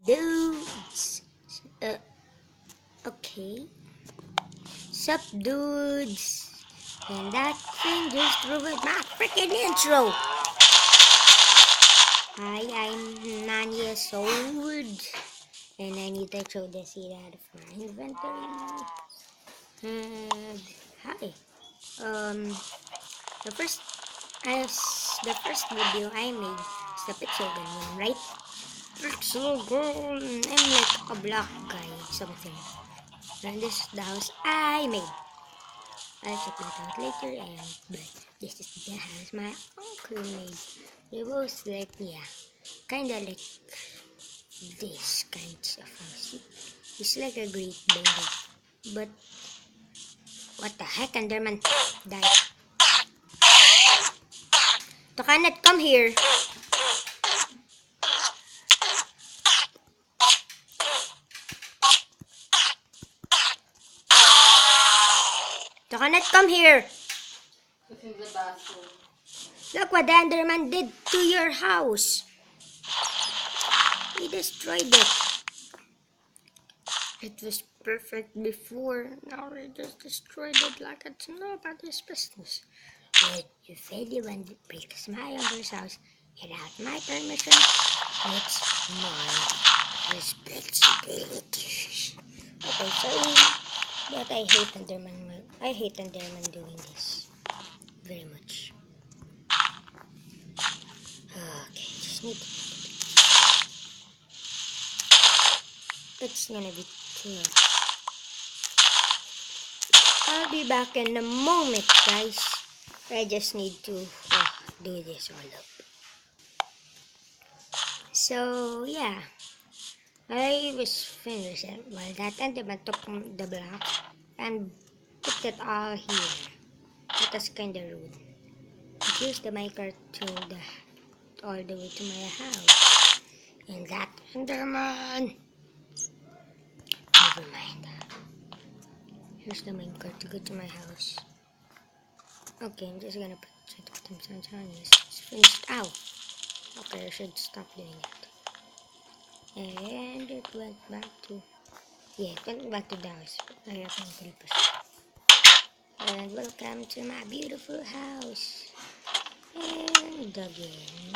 Dudes. Uh, okay. Sup, dudes. And that thing just ruined my freaking intro. Hi, I'm 9 years old. And I need to throw the seed out of my inventory. And hi. The first the first video I made is the pixel gun one, right? Pixel gun. I'm like a block guy, something. And this is the house I made. I'll check that out later. But this is the house my uncle made. They both like, yeah, kinda like this kinds of house. It's like a great building. But what the heck, Enderman? Die. You cannot come here. You cannot come here. It's in the bathroom. Look what the Enderman did to your house. He destroyed it. It was perfect before. Now he just destroyed it like it's nobody's business. But if anyone breaks my uncle's house without my permission, it's my responsibility. Okay, sorry, but I hate Enderman. I hate Enderman doing this very much. Okay, just need. It's gonna be clear. I'll be back in a moment, guys. I just need to do this all up. So yeah, I was finished while that Enderman took the block and put it all here. That was kinda rude. I used the minecart to all the way to my house. And that Enderman. Never mind. Here's the minecart to go to my house. Okay, I'm just gonna put some sunshine. It's finished. Ow! Okay, I should stop doing it. And it went back to... Yeah, it went back to the house. I have no creepers. And welcome to my beautiful house. And again...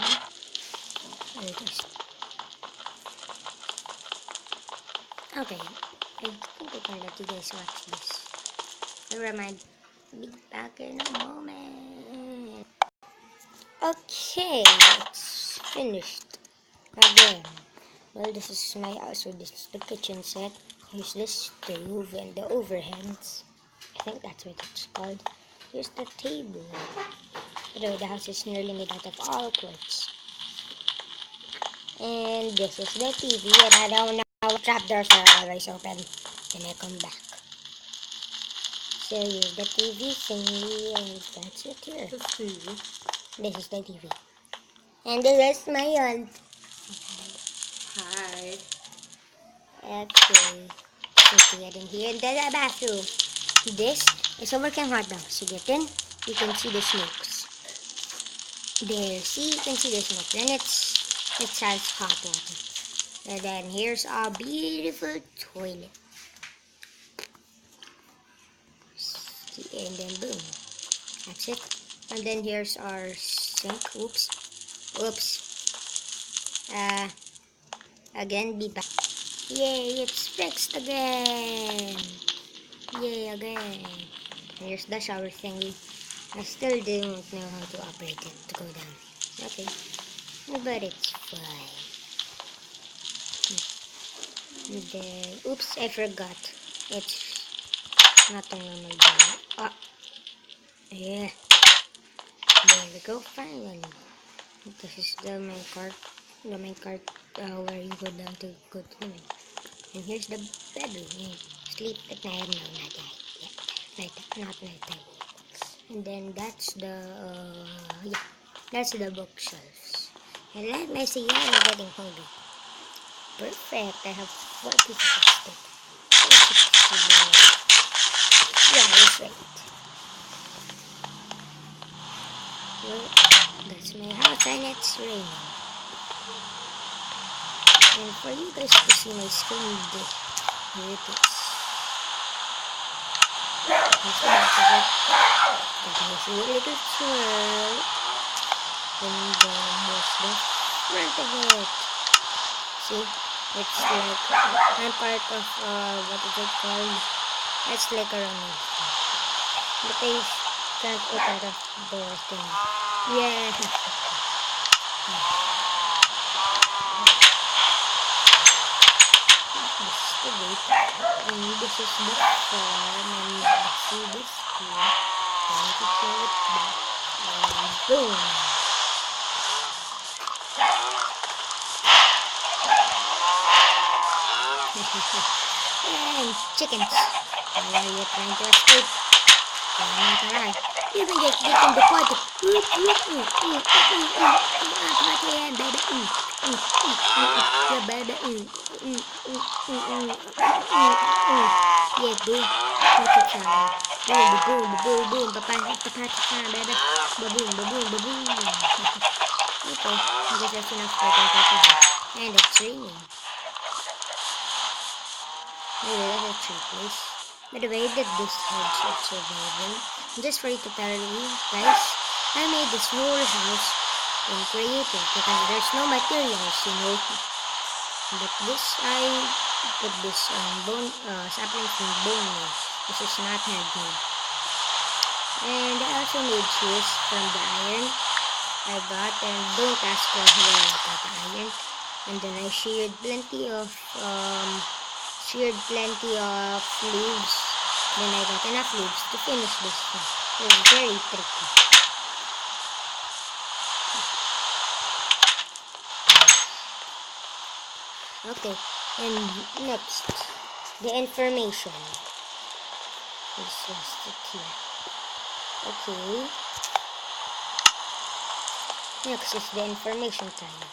I'll just... Okay, I think I can let you guys watch this. Never mind. Be back in a moment. Okay, it's finished. Again. Well, this is my house, so this is the kitchen set. Here's the stove and the overheads. I think that's what it's called. Here's the table. Although the house is nearly made out of all quartz. And this is the TV, and I don't know what trapdoors are always open. Then I come back. So here's the TV thingy, and that's it here. The TV. This is the TV. And this is my aunt. Hi. Okay. Let's get in here into the bathroom. This is a working hot dog. So get in, you can see the smokes. There, see, you can see the smoke. Then it has hot water. And then here's our beautiful toilet. See, and then boom. That's it. And then here's our sink. Oops. Again, be back. Yay, it's fixed again. Yay, again. Here's the shower thingy. I still don't know how to operate it to go down. Okay. But it's fine. And then, oops, I forgot. It's not a normal door. Ah. Yeah. There we go, finally. This is the main cart. The main cart where you go down to go to the main. And here's the bedroom. Yeah. Sleep at night. No, not night. Yeah. Not night time. And then that's the that's the bookshelves. And let me see, I'm getting hungry. Perfect. I have 4 pieces of steak. 4 pieces of steak. Yeah, that's right. Well, that's my house and it's raining. And for you guys to see my screen, here it is. Here's the back of it. There's a little swirl. And then here's the front of it. See? It's like, I'm part of, what is it called? It's like a running. But I can't open the door thing. Yeah. This is the gate. And this is the farm. And see this here. And to throw it back. And boom. And chickens. Why are you trying to escape? Taray. You can just get in the pot. Yeah, baby. Yeah, boom. Boom, boom, boom, papa, baby. Boom, boom. Okay, I guess that's enough for today. And it's raining. Anyway, that's a tree place. By the way, I did this house of survival. Just for you to tell you guys, I made this whole house in creative because there's no materials, you know. But this, I put this bone, sapling from bone meal. This is not handmade. And I also made shears from the iron I got, and don't ask where I got the iron. And then I sheared plenty of leaves. Then I got enough leaves to finish this thing. It's very tricky. Okay, and next, the information. Let's just it here. Okay. Next is the information time.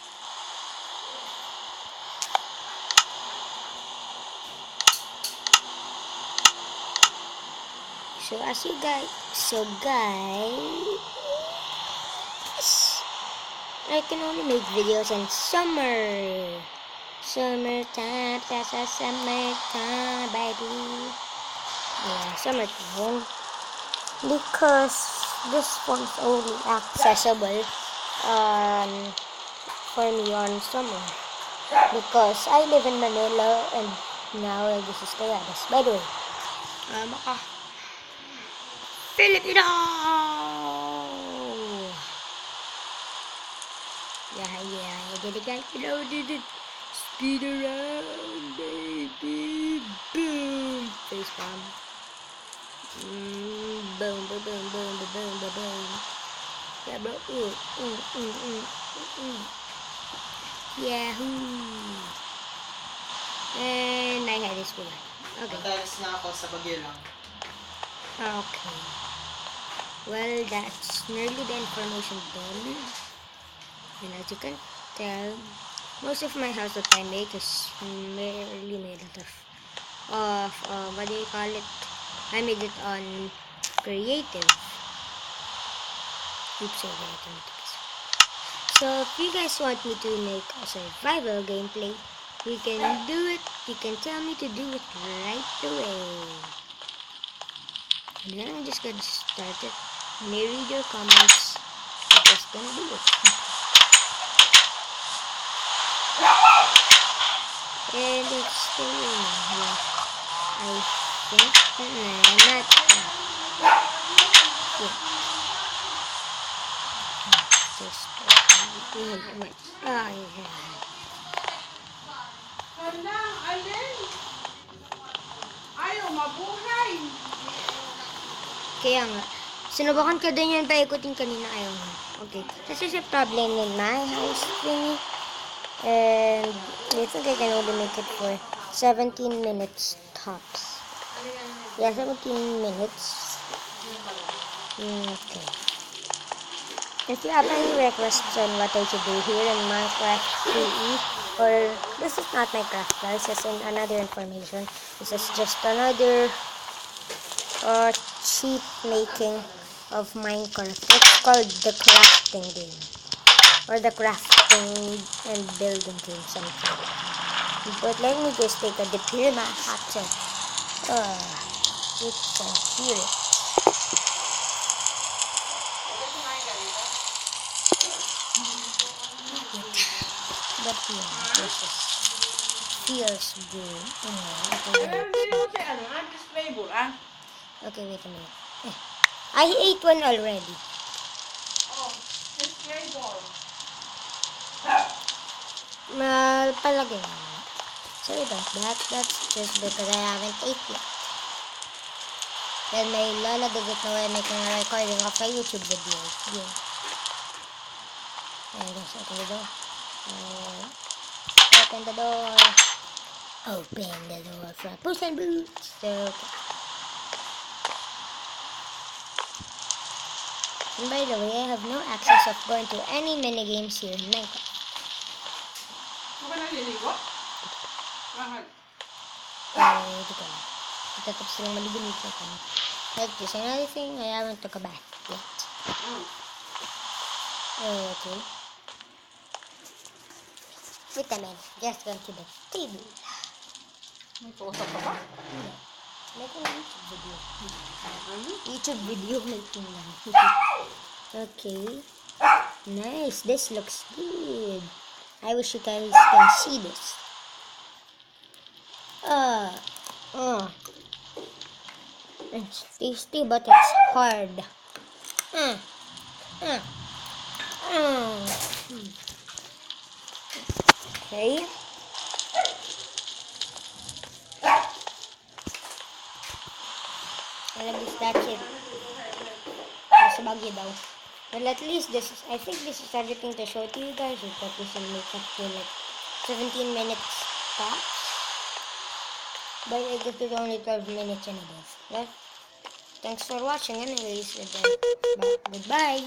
So guys, I can only make videos in summertime, that's a summertime, baby. Yeah, summertime, because this phone's only accessible for me on summer, because I live in Manila and now this is Tayadas. By the way, Filipino! Yeah, did it, guys? Did it? Speed around, baby. Boom! Face bomb. Boom. Yeah, bro. Yahoo! And I had this one. Okay. Matalis na ako sa Bagyo lang. Okay. Well, that's nearly the information done. And as you can tell, most of my house that I make is merely made out of what do you call it? I made it on creative. Oops, I got it. So if you guys want me to make a survival gameplay, you can do it. You can tell me to do it right away. And then I'm just gonna start it. When you read your comments, I'm just gonna do it. And it's still raining. I think not. Yeah. Just wait. Oh yeah. Alin? Ayaw mabuhay. Kaya nga, sinubukan ko din yan paikutin kanina, ayaw nga. Okay, this is a problem in my house thingy. And I think I can only make it for 17 minutes tops. Yeah, 17 minutes. Okay. If you have any requests on what I should do here in Minecraft PE, or this is not Minecraft, guys, this is another information. This is just another cheap making of Minecraft. It's called the crafting game, or the crafting and building game, something. But let me just take a dip here in my hot tub. It's so cute. But yeah, this is feels good. Hindi mo si this flavor, Okay, wait a minute. I ate one already. Oh, this flavor. Palagay mo. Sorry about that. That's just because I haven't ate yet. Then may lalagagit na we're making a recording of a YouTube video. Yeah. I guess open the door. Open the door. Open the door for Puss in Boots. Okay. And by the way, I have no access of going to any minigames here in Minecraft. Huwag ka naliligo? Bakit? Hindi ko na. Itatapos lang maligunit ako. Like this, another thing, I haven't took a bath yet. Okay. Wait a minute, just going to the table. May tusa ka ba? Making a YouTube video. YouTube video making lang. Okay. Nice, this looks good. I wish you guys can see this. It's tasty, but it's hard. Okay. Well, at least that's it. Nasa bagyo daw. Well, at least this is, I think this is everything to show to you guys. We thought this will make up to like 17 minutes tops. But I guess it's only 12 minutes and above. Yeah? Thanks for watching anyways. And then, goodbye.